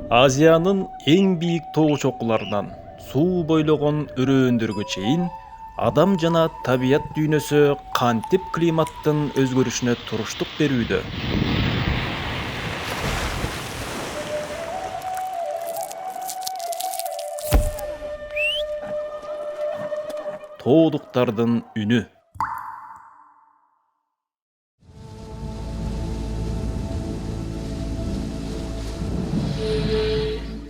Азиянын эң бийик тоо чокуларынан суу бойлогон өрөөндөргө чейин адам жана табият дүйнөсү кантип климаттын өзгөрүшүнө туруштук берүүдө? Тоодуктардын үнү.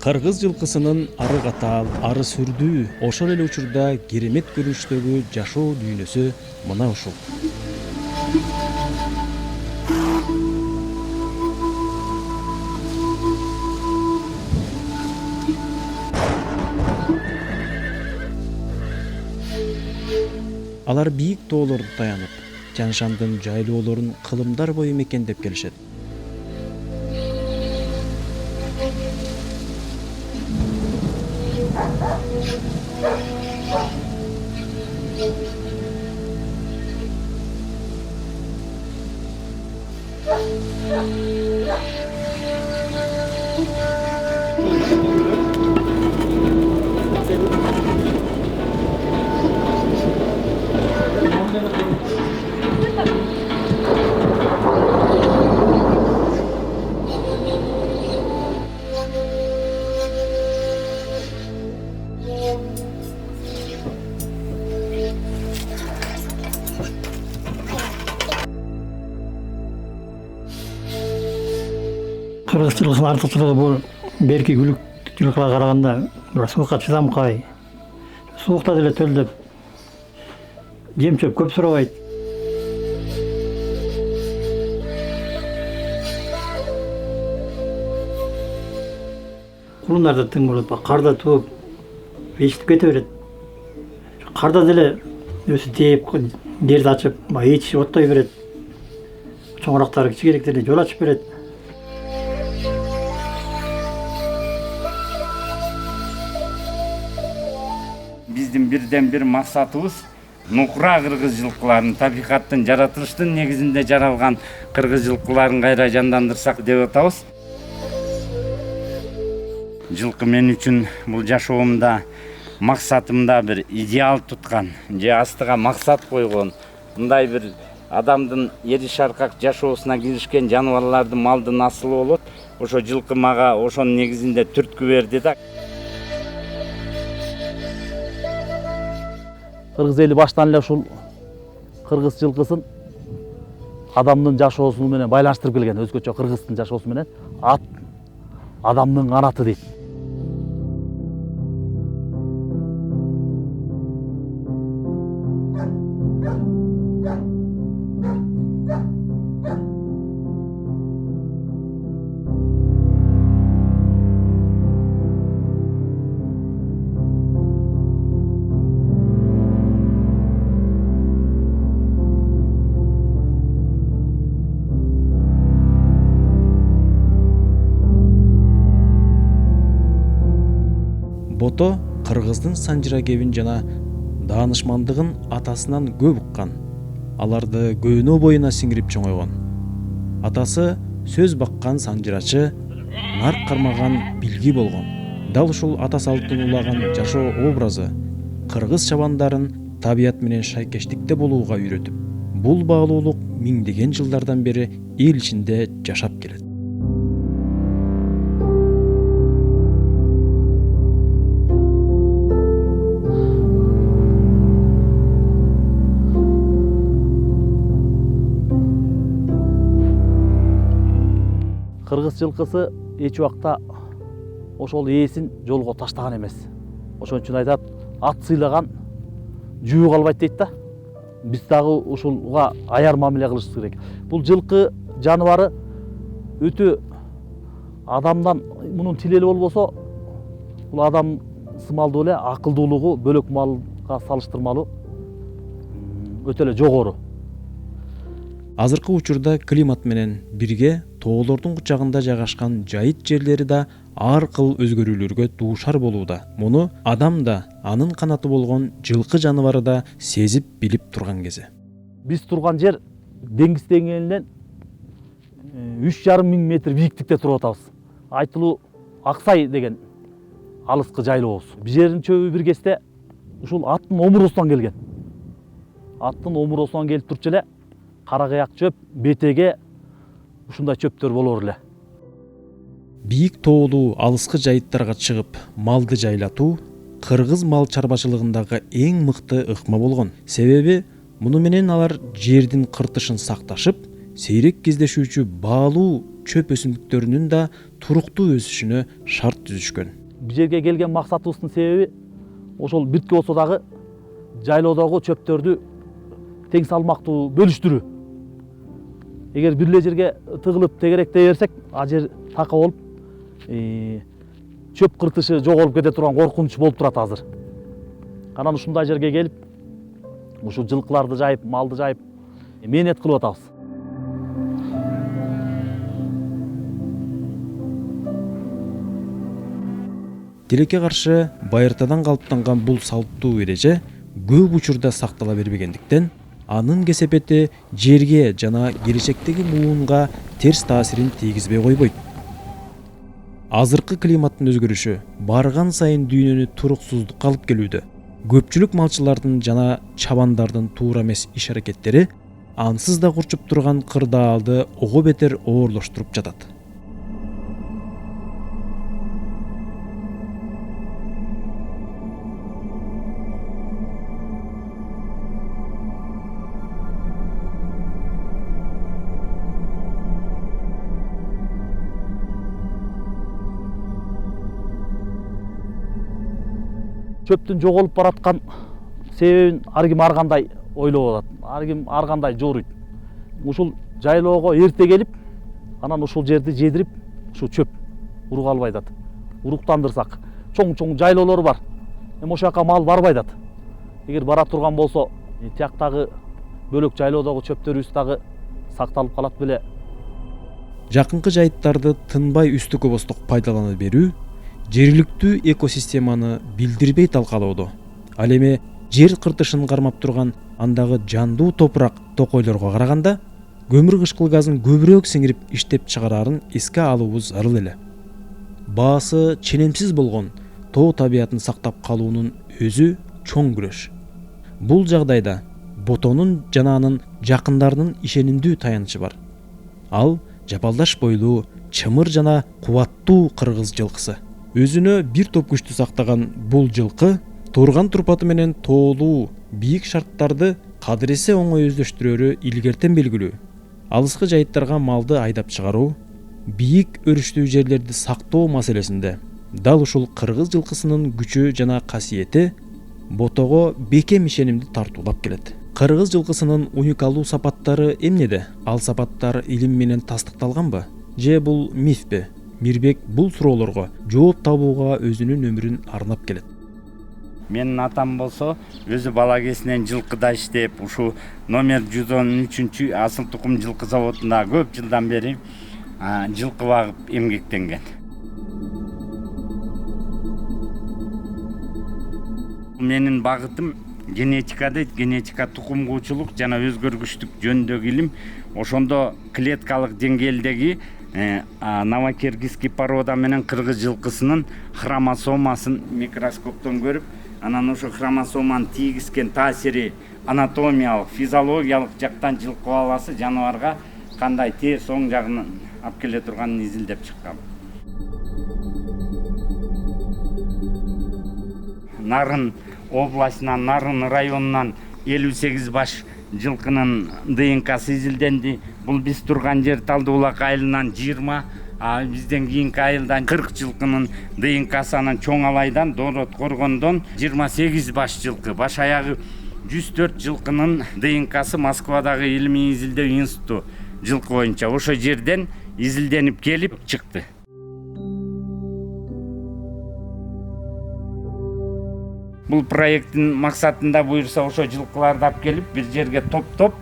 Кыргыз жылкысынын ары катаал, ары сүрдүү, ошол эле учурда керемет көрүнүштөгү жашоо дүйнөсү мына ушул. Алар бийик тоолордо таянып, Тянь-Шандын жайлоолорун кылымдар бою мекендеп келишет. Кыргыз жылкысынын артыкчылыгы бул берки күлүк жылкыга караганда суукка чыдамкай. Суукта деле төлдөп жем чөп көп сурабайт. Кулундар да тың болот, карда тууп ичип кете берет. Карда деле өзү тээп, жерди ачып, ичип оттой берет. Чоңурактары кичикелектери жол ачып берет. Биздин бирден бир максатыбыз нукура кыргыз жылкыларын, табигаттын, жаратылыштын негизинде жаралган кыргыз жылкыларын кайра жандандырсак деп атабыз. Жылкы мен үчүн бул жашоомдо максатымда бир идеал туткан, же астыга максат койгон, мындай бир адамдын эри шаркак жашоосуна киришкен жаныбарлардын малдын асылы болот. Ошо жылкы мага ошонун негизинде түрткү берди да. Кыргыз эли баштан эле ушул кыргыз жылкысын адамдын жашоосу менен байланыштырып келген. Өзгөчө кыргыздын жашоосу менен ат адамдын канаты дейт. Бото кыргыздын санжыра кебин жана даанышмандыгын атасынан көп уккан. Аларды көөнө боюна сиңирип чоңойгон. Атасы сөз баккан санжырачы, нар кармаган билги болгон. Дал ушул ата салттын улаган жашоо образы кыргыз чабандарын табият менен шайкештикте болууга үйрөтүп, бул баалуулук миңдеген жылдардан бери эл ичинде жашап келет. Кыргыз жылкысы эч убакта ошол ээсин жолго таштаган эмес. Ошон үчүн айтат, ат сыйлаган жүү калбайт дейт да. Биз дагы ушулга аяр мамиле кылышыбыз керек. Бул жылкы жаныбары өтө адамдан мунун тилели болбосо, бул адам сымалдуу эле акылдуулугу бөлөк малга салыштырмалуу өтө эле жогору. Азыркы учурда климат менен бирге тоолордун кучагында жайгашкан жайыт жерлери да ар кыл өзгөрүүлөргө дуушар болууда. Муну адам да, анын канаты болгон жылкы жаныбары да сезип билип турган кези. Биз турган жер деңиз деңгээлинен 3,5 мың метр бийиктикте туруп атабыз. Айтылуу Аксай деген алыскы жайлообуз. Бул жердин чөбү бир кезде ушул аттын омуросунан келген. Аттын омуросунан келип турчу эле кара кыяк чөп, бетеге ушундай чөптөр болор эле. Бийик тоолуу алыскы жайыттарга чыгып малды жайлатуу кыргыз мал чарбачылыгындагы эң мыкты ыкма болгон. Себеби муну менен алар жердин кыртышын сакташып, сейрек кездешүүчү баалуу чөп өсүмдүктөрүнүн да туруктуу өсүшүнө шарт түзүшкөн. Бул жерге келген максатыбыздын себеби ошол биртке болсо дагы жайлоодогу чөптөрдү тең салмактуу бөлүштүрүү. Эгер бир эле жерге тыгылып тегеректей берсек, ал жер така болуп, чөп кыртышы жоголуп кете турган коркунуч болуп турат азыр. Анан ушундай жерге келип, ушу жылкыларды жайып, малды жайып, мээнет кылып атабыз. Тилекке каршы байыртадан калыптанган бул салттуу эреже көп учурда сактала бербегендиктен, анын кесепети жерге жана келечектеги муунга терс таасирин тийгизбей койбойт. Азыркы климаттын өзгөрүшү барган сайын дүйнөнү туруксуздукка алып келүүдө. Көпчүлүк малчылардын жана чабандардын туура эмес иш-аракеттери ансыз да курчуп турган кырдаалды ого бетер оорлоштуруп жатат. Чөптүн жоголуп бараткан себебин ар ким ар кандай ойлоп атат, ар ким ар кандай жооруйт. Ушул жайлоого эрте келип, анан ушул жерди жедирип, ушу чөп урук албай атат. Уруктандырсак, чоң жайлоолор бар. Эми ошол жака мал барбай атат. Эгер бара турган болсо, тияктагы бөлөк жайлоодогу чөптөрүбүз дагы сакталып калат беле. Жакынкы жайыттарды тынбай үстүккө босток пайдалана берүү жергиликтүү экосистеманы билдирбей талкалоодо. Ал эми жер кыртышын кармап турган андагы жандуу топурак токойлорго караганда көмүр кышкыл газын көбүрөөк сиңирип иштеп чыгарарын эске алуубуз зарыл эле. Баасы ченемсиз болгон тоо табиятын сактап калуунун өзү чоң күрөш. Бул жагдайда ботонун жана анын жакындарынын ишенимдүү таянычы бар. Ал жапалдаш бойлуу, чымыр жана кубаттуу кыргыз жылкысы. Өзүнө бир топ күчтү сактаган бул жылкы турган турпаты менен тоолуу бийик шарттарды кадыресе оңой өздөштүрөрү илгертен белгилүү. Алыскы жайыттарга малды айдап чыгаруу, бийик өрүштүү жерлерди сактоо маселесинде дал ушул кыргыз жылкысынын күчү жана касиети ботого бекем ишенимди тартуулап келет. Кыргыз жылкысынын уникалдуу сапаттары эмнеде? Ал сапаттар илим менен тастыкталганбы? Же бул мифпи? Мирбек бул суроолорго жооп табууга өзүнүн өмүрүн арнап келет. Менин атам болсо, өзү бала кезинен жылкыда иштеп, ушу номер 113 асыл тукум жылкы заводунда көп жылдан бери жылкы багып эмгектенген. Менин багытым генетика дейт, генетика тукумгуучулук жана өзгөргүчтүк жөнүндөгү илим. Ошондо клеткалык деңгээлдеги новокиргизский порода менен кыргыз жылкысынын хромосомасын микроскоптон көрүп, анан ошо хромосоманын тийгизген таасири анатомиялык, физиологиялык жактан жылкы баласы жаныбарга кандай терс оң жагын алып келе турганын изилдеп чыккан. Нарын областынан, Нарын районунан 58 баш жылкынын ДНКсы изилденди. Бул биз турган жер Талдыбулак айылынан 20, бизден кийинки айылдан 40 жылкынын ДНКсы, анан чоң алайдан Дорот Коргондон 28 баш жылкы, баш аягы 104 жылкынын ДНКсы Москвадагы илимий изилдөө институту жылкы боюнча ошо жерден изилденип келип чыкты. Бул проекттин максатында буюрса ошо жылкыларды алып келип бир жерге топтоп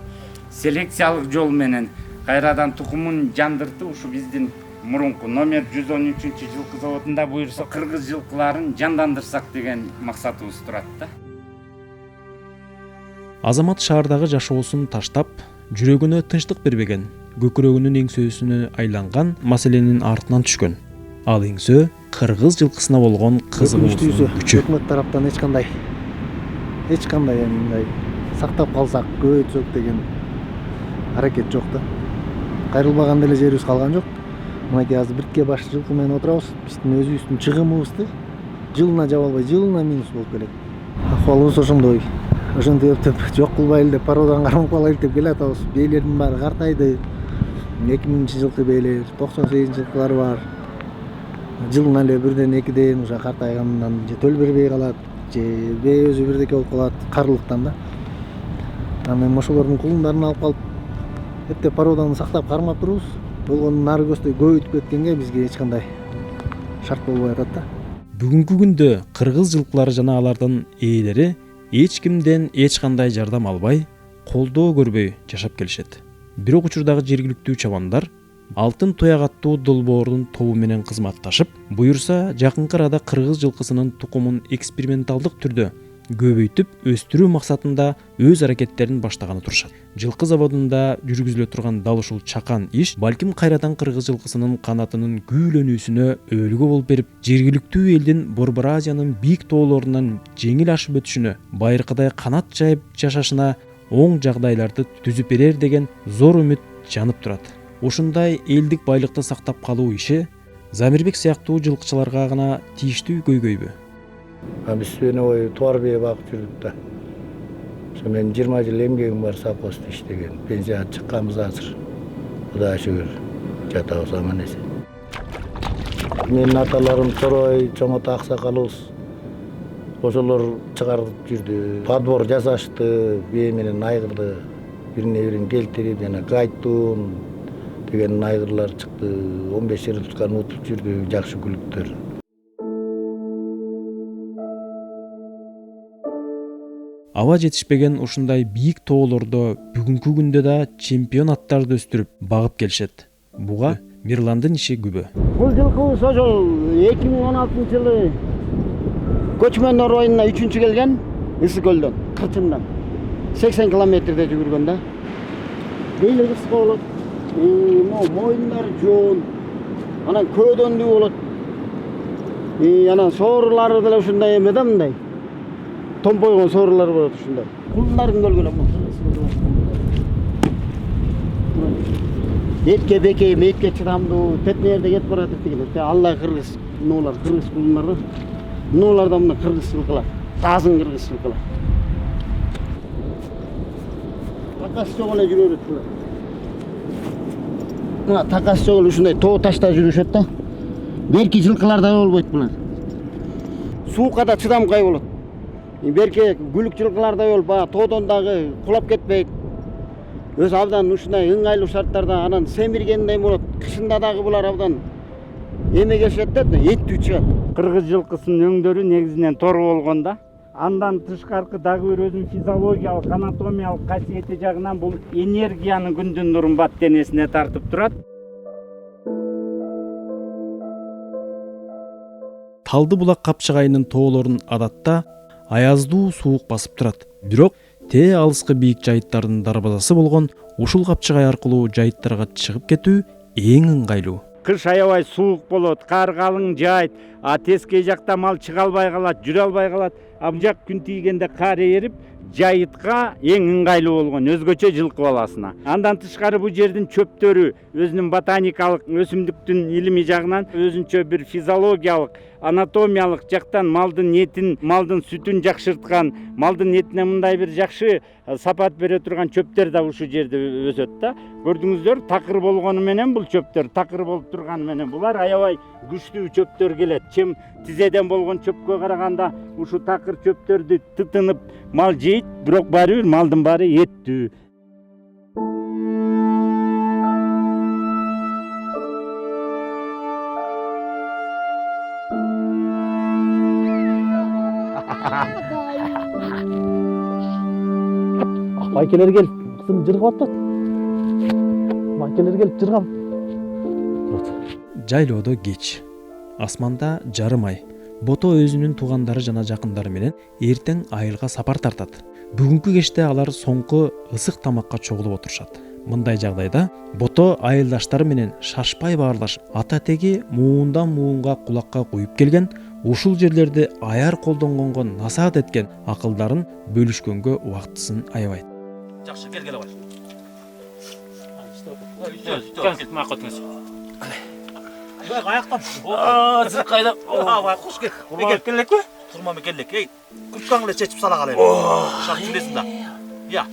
селекциялык жол менен кайрадан тукумун жандыртып, ушу биздин мурунку номер 113 жылкы заводунда буюрса кыргыз жылкыларын жандандырсак деген максатыбыз турат да. Азамат шаардагы жашоосун таштап, жүрөгүнө тынчтык бербеген, көкүрөгүнүн эңсөөсүнө айланган маселенин артынан түшкөн. Ал эңсө кыргыз жылкысына болгон кызыгуусунун күчү. Өкмөт тараптан эч кандай мындай сактап калсак көбөйтсөк деген аракет жок да. Кайрылбаган деле жерибиз калган жок. Мынакей азыр бирке баш жылкы менен отурабыз. Биздин өзүбүздүн чыгымыбызды жылына жаба албай, жылына минус болуп келет. Акыбалыбыз ошондой. Ошентип эптеп жок кылбайлы деп пародан кармап калайлы деп келатабыз. Бээлердин баары картайды. 2000-жылкы бээлер, 98-жылкылар бар. Жылына эле бирден экиден уже картайгандан же төл бербей калат, же бээ өзү бирдеке болуп калат карылыктан да. Анан ошолордун кулундарын алып калып эптеп пародан сактап кармап турубуз. Болгондун нары көздөй көбөйтүп кеткенге бизге эч кандай шарт болбой атат да. Бүгүнкү күндө кыргыз жылкылары жана алардын ээлери эч кимден эч кандай жардам албай, колдоо көрбөй жашап келишет. Бирок учурдагы жергиликтүү чабандар Алтын Туяк аттуу долбоордун тобу менен кызматташып, буюрса жакынкы арада кыргыз жылкысынын тукумун эксперименталдык түрдө көбөйтүп өстүрүү максатында өз аракеттерин баштаганы турушат. Жылкы заводунда жүргүзүлө турган дал ушул чакан иш балким кайрадан кыргыз жылкысынын канатынын күүлөнүүсүнө өөлгө болуп берип, жергиликтүү элдин Борбор Азиянын бийик тоолорунан жеңил ашып өтүшүнө, байыркыдай канат жайып жашашына оң жагдайларды түзүп берер деген зор үмүт жанып турат. Ушундай элдик байлыкты сактап калуу иши Замирбек сыяктуу жылкычыларга гана тийиштүү көйгөйбү? Биз сүйөнө бою туар бие багып жүрдүк да. Ошо мен 20 жыл эмгегим бар совхозда иштеген. Пенсияга чыкканбыз азыр. Кудайга шүгүр. Жатабыз аман эсен. Менин аталарым Чорой, Чоңото аксакалыбыз. Ошолор чыгарып жүрдү. Подбор жасашты, бие менен айгырды. Бирин келтирип, жана Гайтун деген айгырлар чыкты. 15 туткан утуп жүрдү, жакшы күлүктөр. Аба жетишпеген ушундай бийик тоолордо бүгүнкү күндө да чемпион аттарды өстүрүп багып келишет. Буга Мирландын иши күбө. Бул жылкыбыз ошол 2016-жылы Көчмөндөр районуна 3-чү келген Ысык көлдөн, Кырчындан. 80 километрде жүгүргөн да. Бейли кыска болот. Моюндары жоон. Анан көөдөндүү болот. Анан соорулары деле ушундай эме да мындай. Томпойгон соорулар болот ушундай. Кулдарын көлгөлөп. Этке бекей, метке чыдамдуу, тетнерде кетип баратат деген. Алла кыргыз, нуулар кыргыз кулундар да. Нуулар да мына кыргыз жылкылар. Тазын кыргыз жылкылар. Такасы жок эле жүрө берет булар. Мына такасы жок эле ушундай тоо ташта жүрүшөт да. Берки жылкыларда болбойт булар. Суукка да чыдамкай болот. Берке гүлүк жылкылардай болуп, баягы тоодон дагы кулап кетпейт. Өз абдан ушундай ыңгайлуу шарттарда анан семиргендей болот. Кышында дагы булар абдан эме келишет да, эттүү чыгат. Кыргыз жылкысынын өңдөрү негизинен тор болгон да. Андан тышкаркы дагы бир өзүнүн физиологиялык, анатомиялык касиети жагынан бул энергияны күндүн нурун бат денесине тартып турат. Талды булак капчыгайынын тоолорун адатта аяздуу суук басып турат. Бирок тээ алыскы бийик жайыттардын дарбазасы болгон ушул капчыгай аркылуу жайыттарга чыгып кетүү эң ыңгайлуу. Кыш аябай суук болот, кар калың жайыт, тескей жакта мал чыга албай калат, жүрө албай калат. Абжак күн тийгенде кар эрип, жайытка эң ыңгайлуу болгон өзгөчө жылкы баласына. Андан тышкары бул жердин чөптөрү өзүнүн ботаникалык, өсүмдүктүн илими жагынан өзүнчө бир физиологиялык, анатомиялык жактан малдын этин, малдын сүтүн жакшырткан, малдын этине мындай бир жакшы сапат бере турган чөптөр да ушул жерде өсөт да. Көрдүңүздөр, такыр болгону менен бул чөптөр, такыр болуп турганы менен булар аябай күчтүү чөптөр келет. Чым тизеден болгон чөпкө караганда ушу такыр чөптөрдү тытынып мал жейт, бирок баары бир малдын баары эттүү. Байкелер келип, кызым жыргап атат. Байкелер келип жыргап. Жайлоодо кеч. Асманда жарым ай. Бото өзүнүн туугандары жана жакындары менен эртең айылга сапар тартат. Бүгүнкү кечте алар соңку ысык тамакка чогулуп отурушат. Мындай жагдайда бото айылдаштары менен шашпай баарлаш ата теги муундан муунга кулакка куюп келген, ушул жерлерде аяр колдонгонго насаат эткен акылдарын бөлүшкөнгө убактысын аябайт. Жакшы келгеле баш. Аяктан. Зыркайда. Бай куш кел. Келек бе? Турма келек. Ей, күркаңлы чечип сала калайын. Шак жүресиң да. Я.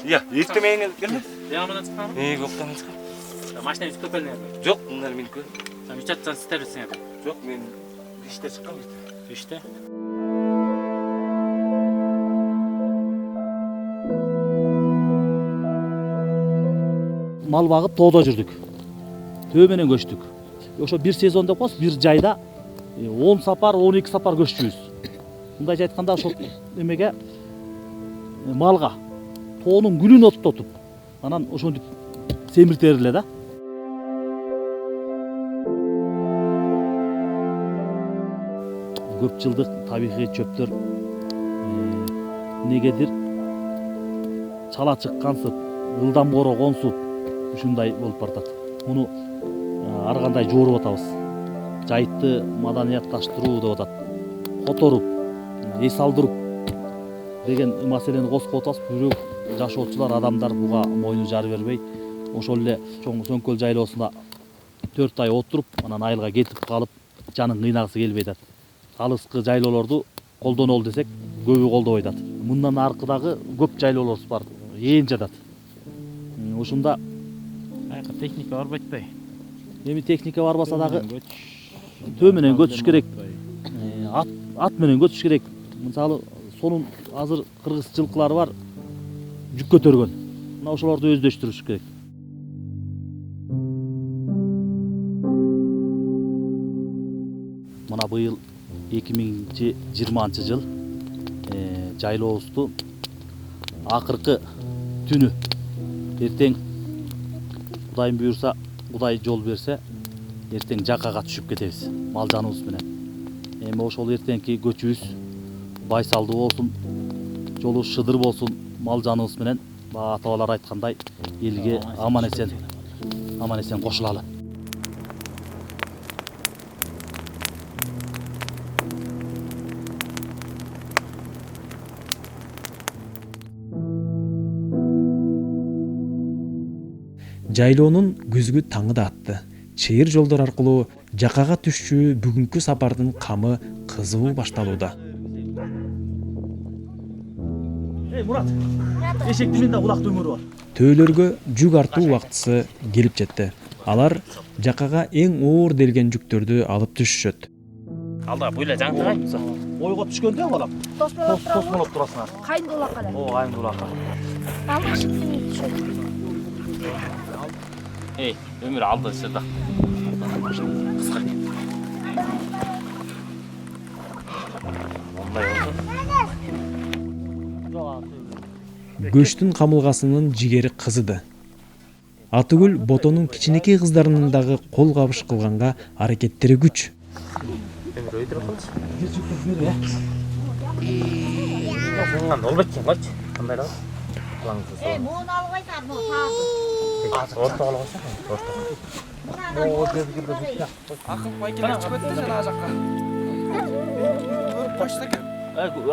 Ya, yüklemeyin gelme. Devamına çıkar mı? Yoktan çıkar. Maçtan üst köpeğine yapıyor. Yok, bunlar mümkün. Sen üç atsan sister üstüne yapıyor. Yok, ben işte çıkam işte. İşte. Мал багып тоодо жүрдүк. Төө менен көчтүк. Ошо бир сезон деп коебуз, бир жайда 10 сапар, 12 сапар көччүбүз. Мындайча айтканда ошол эмеге малга тоонун гүлүн оттотуп, анан ошентип семиртер эле да. Көп жылдык табигый чөптөр негедир чала чыккансып, ылдам корогонсуп ушундай болуп баратат. Муну ар кандай жууруп атабыз. Жайытты маданиятташтыруу деп атат. Которуп, эс алдырып деген маселени козгоп атабыз. Бирок жашоочулар, адамдар буга мойну жар бербей, ошол эле чоң Сөңкөл жайлоосунда 4 ай отуруп, анан айылга кетип калып, жанын кыйнагысы келбей атат. Алыскы жайлоолорду колдонолу десек, көбү колдобой атат. Мындан аркыдагы көп жайлоолорубуз бар, ээн жатат. Ушунда Ayakkabı teknika var batpay. эми техника барбаса дагы төө менен көчүш керек. Ат менен көчүш керек. Мисалы, сонун азыр кыргыз жылкылары бар, жүк көтөргөн. Мына ошолорду өздөштүрүш керек. Мына быйыл 2020 жыл жайлообузду акыркы түнү эртең Кудайым буйрса, Кудай жол берсе, эртең жакага түшүп кетебиз мал жаныбыз менен. Эми ошол эртеңки көчүбүз байсалдуу болсун, жолу шыдыр болсун, мал жаныбыз менен баа аталар айткандай элге аман эсен кошулалы. Жайлоонун күзгү таңы да атты. Чейир жолдор аркылуу жакага түшчү бүгүнкү сапардын камы кызуу башталууда. Эй, Мурат. Эшектин менде улак дөңөрү бар. Төөлөргө жүк артуу убактысы келип жетти. Алар жакага эң оор делген жүктөрдү алып түшүшөт. Alda böyle can kay. Ойго түшкөндө балам. Тос болуп турасыңар. Кайын улакка да. О, кайын улакка. Балык шиктин түшөт. Ey, ömür aldı sırda. Kısqa. Onday oldu. Көчтүн камылгасынын жигери кызыды. Атыгүл ботонун кичинекей кыздарынын дагы кол кабыш кылганга аракеттери күч. Ömür öydür kılç. Ondan ol betken kaç. Kanday lan. Ey, muğun algaysan, muğun sağdı. Orta algaysan.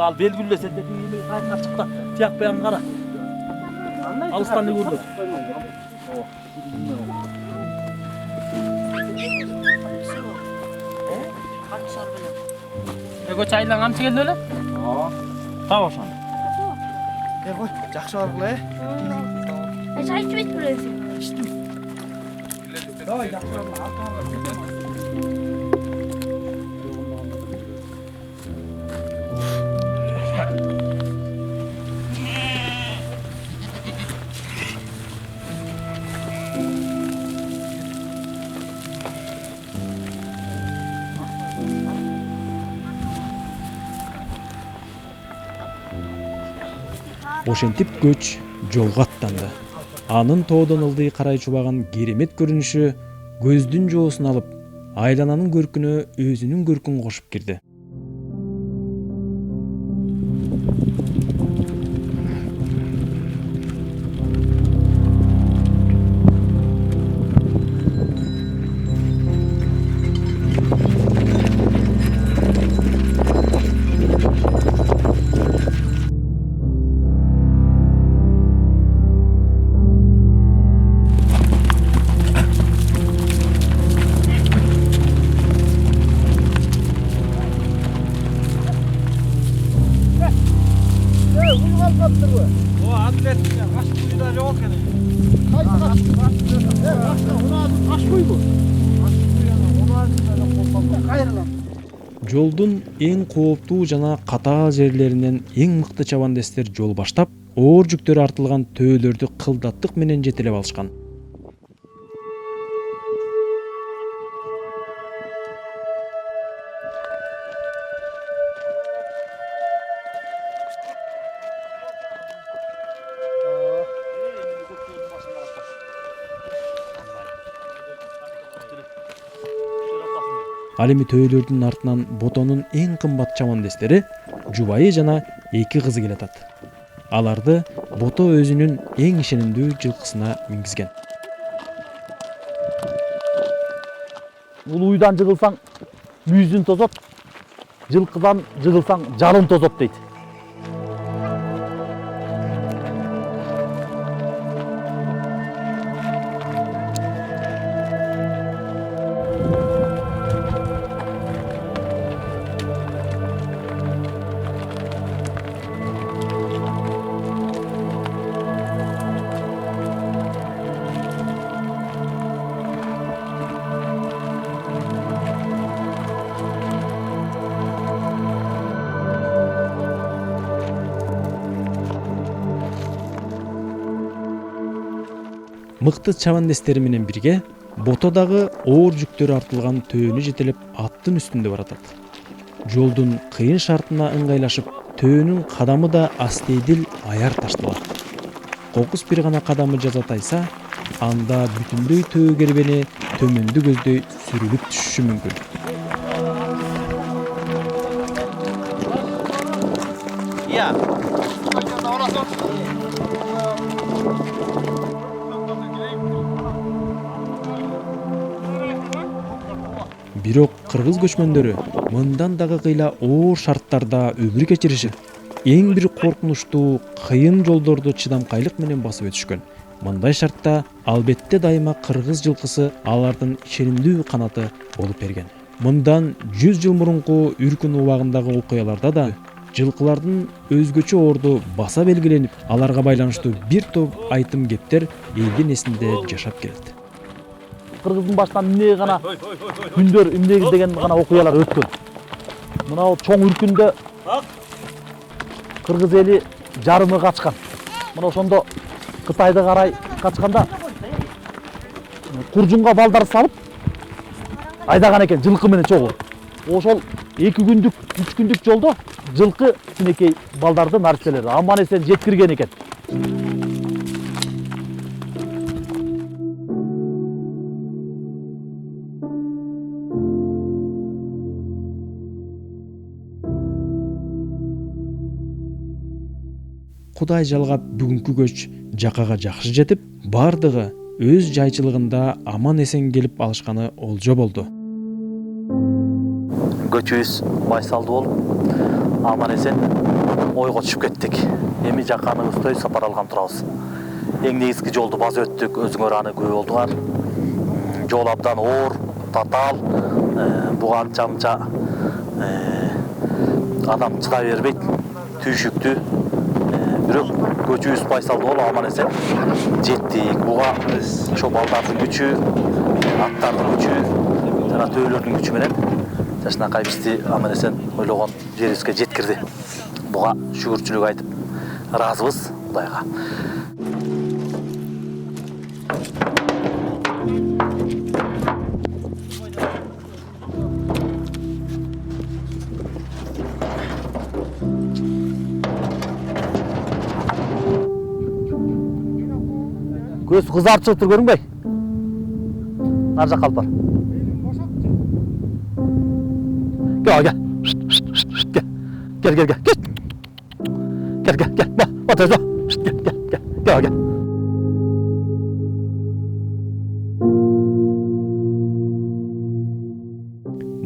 Al belgülle sen de kayıtlar çıktı. Tiyak beyan kara. Alıstan ne vurdu? Koç aylan kamçı geldi öyle? Tamam şu an. Жакшы баргыла э. Çay içmek burası. Ошентип көч жолго аттанды. Анын тоодон ылдый карай чубаган керемет көрүнүшү көздүн жоосун алып, айлананын көркүнө өзүнүн көркүн кошуп кирди. Жолдун эң кооптуу жана катаал жерлеринен эң мыкты чабандестер жол баштап, оор жүктөр артылган төөлөрдү кылдаттык менен жетелеп алышкан. Ал эми төөлөрдүн артынан Ботонун эң кымбат чабандестери жубайы жана 2 кызы келатат. Аларды Бото өзүнүн эң ишенимдүү жылкысына мингизген. Улуйдан жыгылсаң мүйүзүн тозот, жылкыдан жыгылсаң жалын тозот дейт. Мыкты чабандестери менен бирге Бото дагы оор жүктөр артылган төөнү жетелеп аттын үстүндө баратат. Жолдун кыйын шартына ыңгайлашып, төөнүн кадамы да астейдил аяр ташталат. Кокус бир гана кадамы жазатайса, анда бүтүндөй төө кербени төмөндү көздөй сүрүлүп түшүшү мүмкүн. Бирок кыргыз көчмөндөрү мындан дагы кыйла оор шарттарда өмүр кечиришип, эң бир коркунучтуу кыйын жолдорду чыдамкайлык менен басып өтүшкөн. Мындай шартта албетте дайыма кыргыз жылкысы алардын ишенимдүү канаты болуп берген. Мындан 100 жыл мурунку Үркүн убагындагы окуяларда да жылкылардын өзгөчө орду баса белгиленип, аларга байланыштуу бир топ айтым кептер элдин эсинде жашап келет. Кыргыздын башынан эмне гана күндөр эмне деген гана окуялар өткөн. Мынау чоң Үркүндө кыргыз эли жарымы качкан. Мына ошондо Кытайды карай качканда куржунга балдар салып айдаган экен жылкы менен чогуу. Ошол 2 күндүк, 3 күндүк жолдо жылкы кичинекей балдарды нарселерди аман эсен жеткирген экен. Кудай жалгап бүгүнкү көч жакага жакшы жетип, бардыгы өз жайчылыгында аман эсен келип алышканы олжо болду. Көчүбүз байсалдуу болуп, аман эсен ойго түшүп кеттик. Эми жаканыбызды сапар алган турабыз. Эң негизги жолду басып өттүк, өзүңөр аны күбө болдуңар. Жол абдан оор, татаал, буга анча адам чыдай бербейт, түйшүктүү. Бирок көчүбүз байсалдуу болуп, аман эсен жеттик. Буга ошо балдардын күчү, аттардын күчү жана төөлөрдүн күчү менен жашынакай бизди аман эсен ойлогон жерибизге жеткирди. Буга шүгүрчүлүк айтып ыраазыбыз Кудайга. Көз кызарып чыгып тур көрүнбөй? Нар жакка алып бар. Gel. Gel. Gel. Otur. Gel.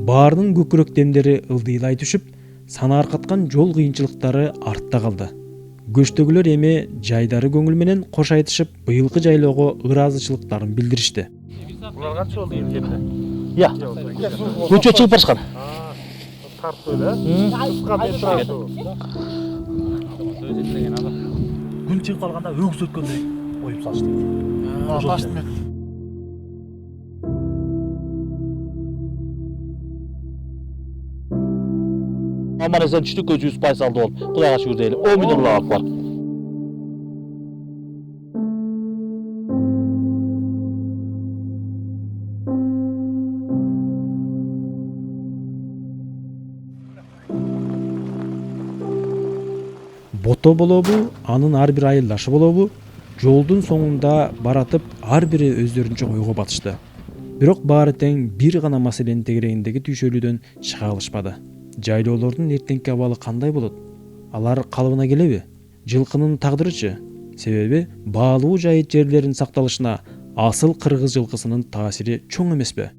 Баарынын көкүрөк демдери ылдыйлай түшүп, сана аркаткан жол кыйынчылыктары артта калды. Көчтөгүлөр эми жайдары көңүл менен кош айтышып, быйылкы жайлоого ыраазычылыктарын билдиришти. Булар канча болду келгенде? Я. Көчө чыгып барышкан. Тартып эле. Кыска мен турабы. Күн чыгып калганда өгүз өткөндөй оюп салышты. Таштым. Аман есен түштүккө 100% алды ол. Кудайга шүгүр дейли. 10 миллион лак бар. Бото болобу, анын ар бир айылдашы болобу, жолдун соңунда баратып ар бири өздөрүнчө ойго батышты. Бирок баары тең бир гана маселенин тегерегиндеги түйшөлүүдөн чыга алышпады. Жайлоолордун эртеңки абалы кандай болот? Алар калыбына келеби? Жылкынын тагдырычы? Себеби баалуу жайыт жерлеринин сакталышына асыл кыргыз жылкысынын таасири чоң эмеспи?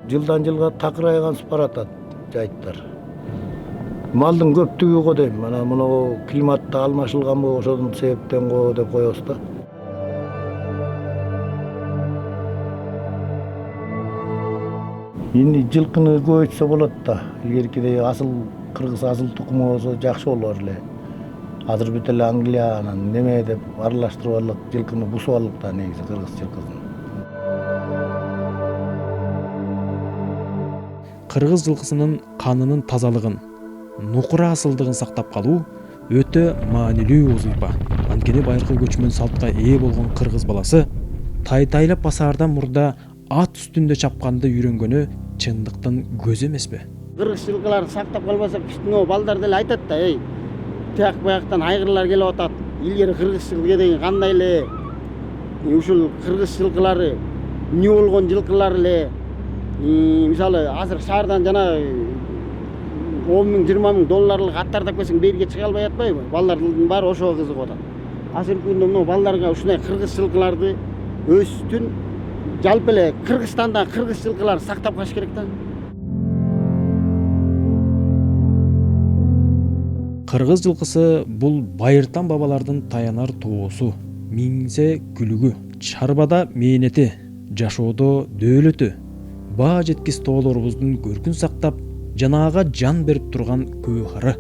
Жылдан жылга такырайгансып баратат жайыттар. Малдын көптүгү го дейм. Мына муну климатта алмашылганбы ошонун себептен го деп коебуз да. Эми жылкыны көбөйтсө болот да. Илгеркидей асыл кыргыз асыл тукуму болсо жакшы болор эле. Азыр бүт эле Англия анан неме деп аралаштырып алып жылкыны бусуп алып да негизи кыргыз жылкысын. Кыргыз жылкысынын канынын тазалыгын, нукура асылдыгын сактап калуу өтө маанилүү узуйба. Анткени байыркы көчмөн салтка ээ болгон кыргыз баласы тайтайлап басаардан мурда ат үстүндө чапканды үйрөнгөнү чындыктын көзү эмеспи? Кыргыз жылкыларын сактап калбаса биздин балдар деле айтат да, эй, тияк бияктан айгырлар келип атат. Илгери кыргыз жылкы деген кандай эле ушул кыргыз жылкылары эмне болгон жылкылар эле. Мисалы азыр шаардан жана 10 миң, 20 миң долларлык аттар тап келсең берге чыга албай атпайбы? Балдардын баары ошого кызыгып атат. Азыркы күндө мына балдарга ушундай кыргыз жылкыларды өстүн жалпы эле Кыргызстанда кыргыз жылкыларын сактап калыш керек да. Кыргыз жылкысы бул байыртан бабалардын таянар тоосу, миңсе күлүгү, чарбада мээнети, жашоодо дөөлөтү, баа жеткис тоолорубуздун көркүн сактап, жанаага жан берип турган көөһары.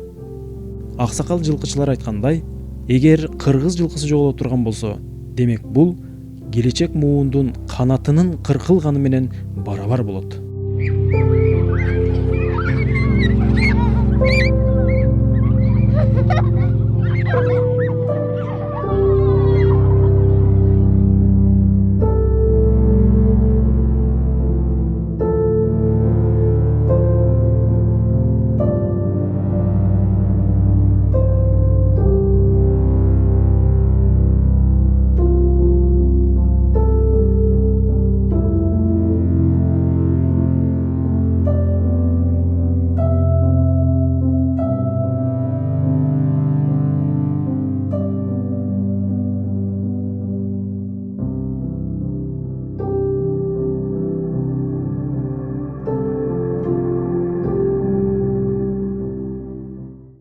Аксакал жылкычылар айткандай, эгер кыргыз жылкысы жоголо турган болсо, демек бул келечек муундун канатынын кыркылганы менен барабар болот.